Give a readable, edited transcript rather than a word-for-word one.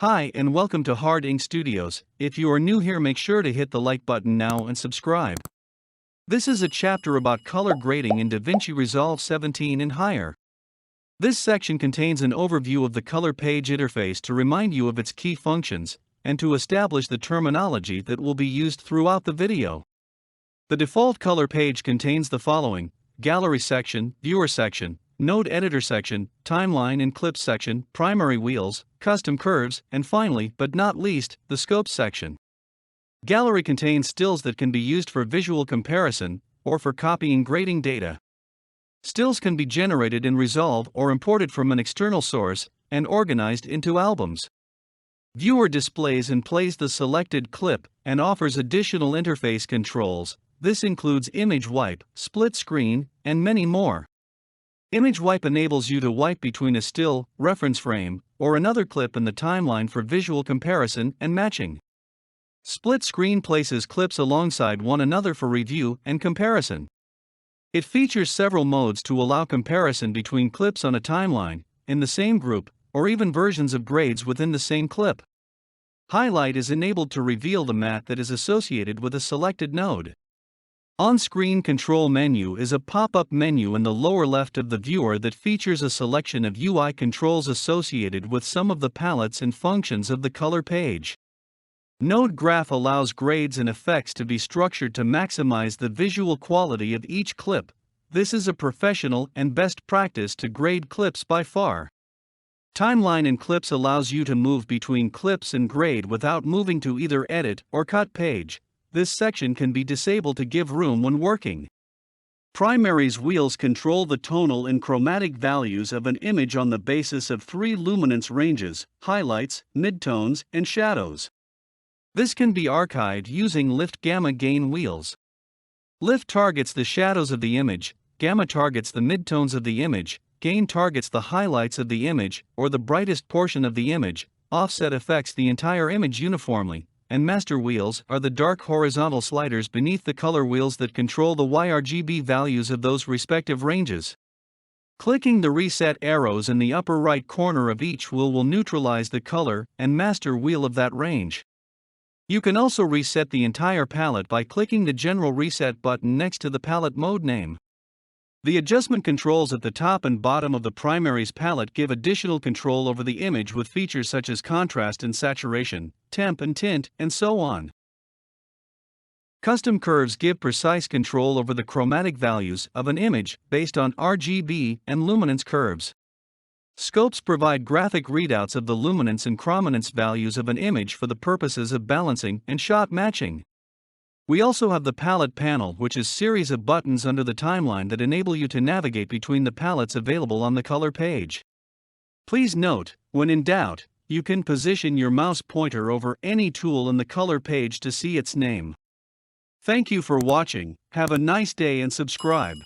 Hi and welcome to Hord Studios. If you are new here, make sure to hit the like button now and subscribe. This is a chapter about color grading in Davinci Resolve 17 and higher. This section contains an overview of the color page interface to remind you of its key functions, and to establish the terminology that will be used throughout the video. The default color page contains the following: Gallery section, Viewer section, Node Editor section, Timeline and Clips section, Primary Wheels, Custom Curves, and finally, but not least, the Scopes section. Gallery contains stills that can be used for visual comparison, or for copying grading data. Stills can be generated in Resolve or imported from an external source, and organized into albums. Viewer displays and plays the selected clip, and offers additional interface controls. This includes image wipe, split screen, and many more. Image wipe enables you to wipe between a still, reference frame, or another clip in the timeline for visual comparison and matching. Split screen places clips alongside one another for review and comparison. It features several modes to allow comparison between clips on a timeline, in the same group, or even versions of grades within the same clip. Highlight is enabled to reveal the matte that is associated with a selected node. On-screen control menu is a pop-up menu in the lower left of the viewer that features a selection of UI controls associated with some of the palettes and functions of the color page. Node graph allows grades and effects to be structured to maximize the visual quality of each clip. This is a professional and best practice to grade clips by far. Timeline and Clips allows you to move between clips and grade without moving to either edit or cut page. This section can be disabled to give room when working. Primaries wheels control the tonal and chromatic values of an image on the basis of three luminance ranges: highlights, midtones, and shadows. This can be archived using Lift Gamma Gain wheels. Lift targets the shadows of the image, Gamma targets the midtones of the image, Gain targets the highlights of the image or the brightest portion of the image, Offset affects the entire image uniformly, and Master wheels are the dark horizontal sliders beneath the color wheels that control the YRGB values of those respective ranges. Clicking the reset arrows in the upper right corner of each wheel will neutralize the color and master wheel of that range. You can also reset the entire palette by clicking the General Reset button next to the palette mode name. The adjustment controls at the top and bottom of the Primaries palette give additional control over the image with features such as contrast and saturation, temp and tint, and so on. Custom Curves give precise control over the chromatic values of an image based on RGB and luminance curves. Scopes provide graphic readouts of the luminance and chrominance values of an image for the purposes of balancing and shot matching. We also have the Palette panel, which is a series of buttons under the timeline that enable you to navigate between the palettes available on the color page. Please note, when in doubt, you can position your mouse pointer over any tool in the color page to see its name. Thank you for watching, have a nice day and subscribe.